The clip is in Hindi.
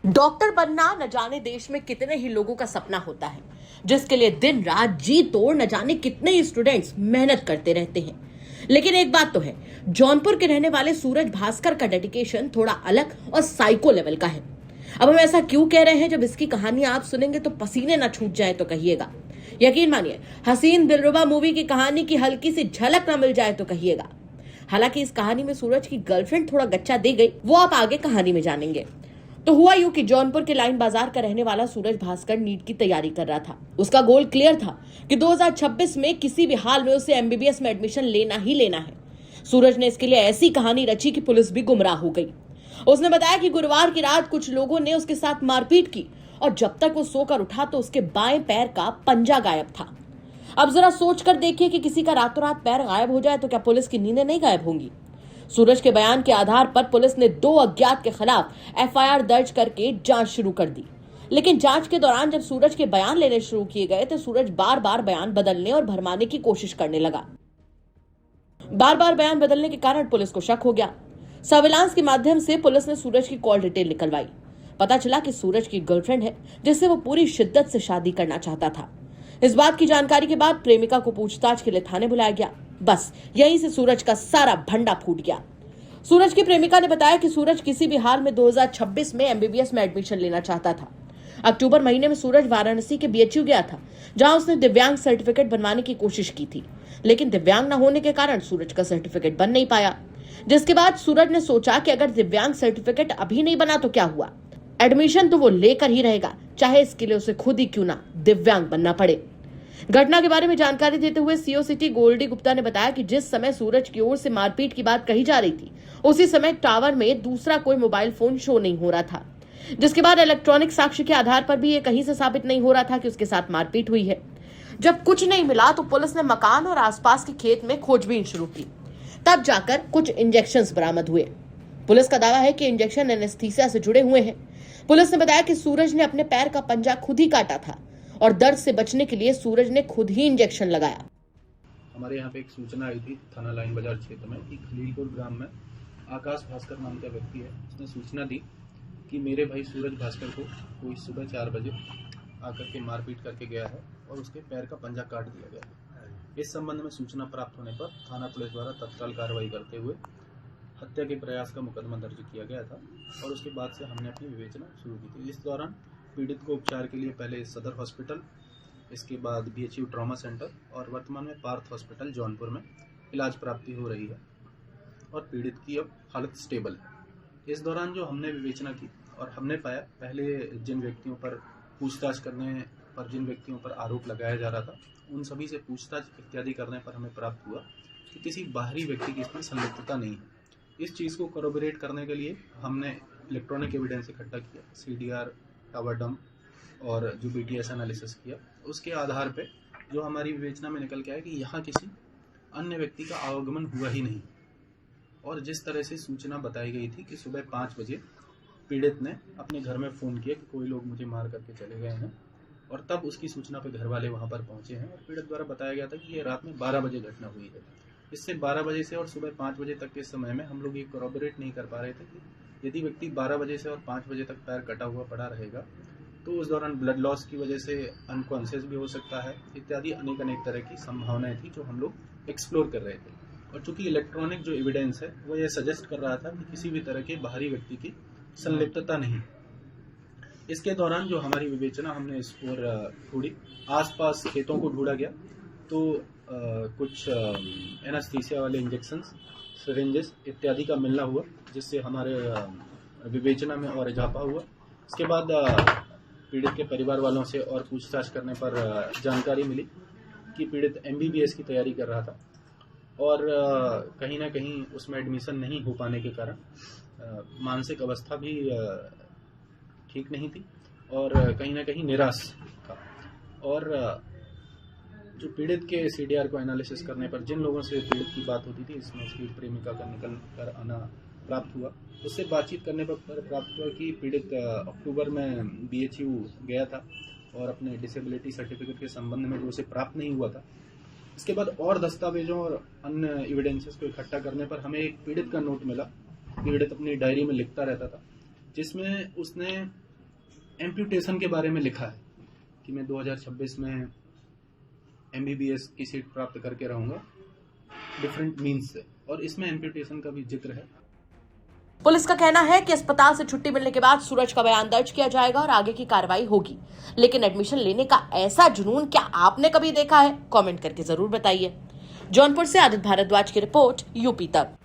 डॉक्टर बनना न जाने देश में कितने ही लोगों का सपना होता है, जिसके लिए दिन रात जी तोड़ न जाने कितने ही स्टूडेंट्स मेहनत करते रहते हैं। लेकिन एक बात तो है, जौनपुर के रहने वाले सूरज भास्कर का डेडिकेशन थोड़ा अलग और साइको लेवल का है। अब हम ऐसा क्यों कह रहे हैं, जब इसकी कहानी आप सुनेंगे तो पसीने न छूट जाए तो कहिएगा। यकीन मानिए, हसीन दिलरुबा मूवी की कहानी की हल्की सी झलक न मिल जाए तो कहिएगा। हालांकि इस कहानी में सूरज की गर्लफ्रेंड थोड़ा गच्चा दे गई, वो आप आगे कहानी में जानेंगे। तो हुआ यूं कि जौनपुर के लाइन बाजार का रहने वाला सूरज भास्कर नीट की तैयारी कर रहा था। उसका गोल क्लियर था कि 2026 में किसी भी हाल में उसे एमबीबीएस में एडमिशन लेना ही लेना है। सूरज ने इसके लिए ऐसी कहानी रची कि पुलिस भी गुमराह हो गई। उसने बताया कि गुरुवार की रात कुछ लोगों ने उसके साथ मारपीट की और जब तक वो सोकर उठा तो उसके बाएं पैर का पंजा गायब था। अब जरा सोच कर देखिए कि किसी का रातों रात पैर गायब हो जाए तो क्या पुलिस की नींदें नहीं गायब होंगी। सूरज के बयान के आधार पर पुलिस ने 2 अज्ञात के खिलाफ एफआईआर दर्ज करके जांच शुरू कर दी। लेकिन जांच के दौरान जब सूरज के बयान लेने शुरू किए गए तो सूरज बार बार बयान बदलने और भरमाने की कोशिश करने लगा। बार बार बयान बदलने के कारण पुलिस को शक हो गया। सर्विलांस के माध्यम से पुलिस ने सूरज की कॉल डिटेल निकलवाई। पता चला कि सूरज की गर्लफ्रेंड है, जिससे वो पूरी शिद्दत से शादी करना चाहता था। इस बात की जानकारी के बाद प्रेमिका को पूछताछ के लिए थाने बुलाया गया। बस यहीं से सूरज का सारा भंडा फूट गया। सूरज की प्रेमिका ने बताया कि सूरज किसी भी हाल में 2026 में एमबीबीएस में एडमिशन लेना चाहता था। अक्टूबर महीने में सूरज वाराणसी के बीएचयू गया था, जहां उसने दिव्यांग सर्टिफिकेट बनवाने की कोशिश की थी। लेकिन दिव्यांग न होने के कारण सूरज का सर्टिफिकेट बन नहीं पाया। जिसके बाद सूरज ने सोचा कि अगर दिव्यांग सर्टिफिकेट अभी नहीं बना तो क्या हुआ, एडमिशन तो वो लेकर ही रहेगा, चाहे इसके लिए उसे खुद ही क्यों ना दिव्यांग बनना पड़े। घटना के बारे में जानकारी देते हुए सीओ सिटी गोल्डी गुप्ता ने बताया कि जिस समय सूरज की ओर से मारपीट की बात कही जा रही थी, उसी समय टावर में दूसरा कोई मोबाइल फोन शो नहीं हो रहा था। जिसके बाद इलेक्ट्रॉनिक साक्ष्य के आधार पर भी ये कहीं से साबित नहीं हो रहा था कि उसके साथ मारपीट हुई है। जब कुछ नहीं मिला तो पुलिस ने मकान और आसपास के खेत में खोजबीन शुरू की। तब जाकर कुछ इंजेक्शन बरामद हुए। पुलिस का दावा है कि इंजेक्शन एनेस्थीसिया से जुड़े हुए हैं। पुलिस ने बताया कि सूरज ने अपने पैर का पंजा खुद ही काटा था और दर्द से बचने के लिए सूरज ने खुद ही इंजेक्शन लगाया। हमारे यहाँ पे एक सूचना आई थी थाना लाइन बाजार क्षेत्र में कि खलीलपुर ग्राम में आकाश भास्कर नाम का व्यक्ति है। उसने सूचना दी कि मेरे भाई सूरज भास्कर को कोई सुबह 4 बजे आकर के मारपीट करके गया है और उसके पैर का पंजा काट दिया गया है। इस संबंध में सूचना प्राप्त होने पर थाना पुलिस द्वारा तत्काल कार्रवाई करते हुए हत्या के प्रयास का मुकदमा दर्ज किया गया था और उसके बाद से हमने अपनी विवेचना शुरू की थी। इस दौरान पीड़ित को उपचार के लिए पहले सदर हॉस्पिटल, इसके बाद बीएचयू ट्रॉमा सेंटर और वर्तमान में पार्थ हॉस्पिटल जौनपुर में इलाज प्राप्ति हो रही है और पीड़ित की अब हालत स्टेबल है। इस दौरान जो हमने विवेचना की और हमने पाया, पहले जिन व्यक्तियों पर पूछताछ करने पर जिन व्यक्तियों पर आरोप लगाया जा रहा था, उन सभी से पूछताछ इत्यादि करने पर हमें प्राप्त हुआ कि किसी बाहरी व्यक्ति की इसमें संलिप्तता नहीं है। इस चीज़ को कोरोबोरेट करने के लिए हमने इलेक्ट्रॉनिक एविडेंस इकट्ठा किया, सीडीआर, टावर डंप और जो बीटीएस एनालिसिस किया। उसके आधार पे जो हमारी विवेचना में निकल के आया कि यहाँ किसी अन्य व्यक्ति का आवागमन हुआ ही नहीं और जिस तरह से सूचना बताई गई थी कि सुबह 5 बजे पीड़ित ने अपने घर में फ़ोन किया कि कोई लोग मुझे मार करके चले गए हैं और तब उसकी सूचना पे घर वाले वहाँ पर पहुँचे हैं और पीड़ित द्वारा बताया गया था कि ये रात में 12 बजे घटना हुई है। इससे 12 बजे से और सुबह 5 बजे तक के समय में हम लोग ये कोरोबोरेट नहीं कर पा रहे थे कि यदि व्यक्ति 12 बजे से और 5 बजे तक पैर कटा हुआ पड़ा रहेगा तो उस दौरान ब्लड लॉस की वजह से अनकॉन्शियस भी हो सकता है, इत्यादि अनेक तरह की संभावनाएं थी जो हम लोग एक्सप्लोर कर रहे थे। और चूंकि इलेक्ट्रॉनिक जो एविडेंस है वो ये सजेस्ट कर रहा था कि किसी भी तरह के बाहरी व्यक्ति की संलिप्तता नहीं। इसके दौरान जो हमारी विवेचना हमने इस और थोड़ी आसपास खेतों को ढूंढा गया तो कुछ एनेस्थीसिया वाले इंजेक्शंस, सिरिंजेस इत्यादि का मिलना हुआ, जिससे हमारे विवेचना में और इजाफा हुआ। इसके बाद पीड़ित के परिवार वालों से और पूछताछ करने पर जानकारी मिली कि पीड़ित एमबीबीएस की तैयारी कर रहा था और कहीं ना कहीं उसमें एडमिशन नहीं हो पाने के कारण मानसिक अवस्था भी ठीक नहीं थी और कहीं ना कहीं निराश था। और जो पीड़ित के सीडीआर को एनालिसिस करने पर जिन लोगों से पीड़ित की बात होती थी, इसमें उसकी प्रेमिका का निकल कर आना प्राप्त हुआ। उससे बातचीत करने पर प्राप्त हुआ कि पीड़ित अक्टूबर में बीएचयू गया था और अपने डिसेबिलिटी सर्टिफिकेट के संबंध में जो उसे प्राप्त नहीं हुआ था। इसके बाद और दस्तावेजों और अन्य एविडेंसेस को इकट्ठा करने पर हमें एक पीड़ित का नोट मिला। पीड़ित अपनी डायरी में लिखता रहता था, जिसमें उसने एम्प्यूटेशन के बारे में लिखा है कि मैं 2026 में MBBS की सीट प्राप्त करके रहूंगा डिफरेंट मीन्स से, और इसमें एम्प्यूटेशन का भी जिक्र है। पुलिस का कहना है कि अस्पताल से छुट्टी मिलने के बाद सूरज का बयान दर्ज किया जाएगा और आगे की कार्रवाई होगी। लेकिन एडमिशन लेने का ऐसा जुनून क्या आपने कभी देखा है? कमेंट करके जरूर बताइए। जौनपुर से आदित्य भारद्वाज की रिपोर्ट, यूपी तक।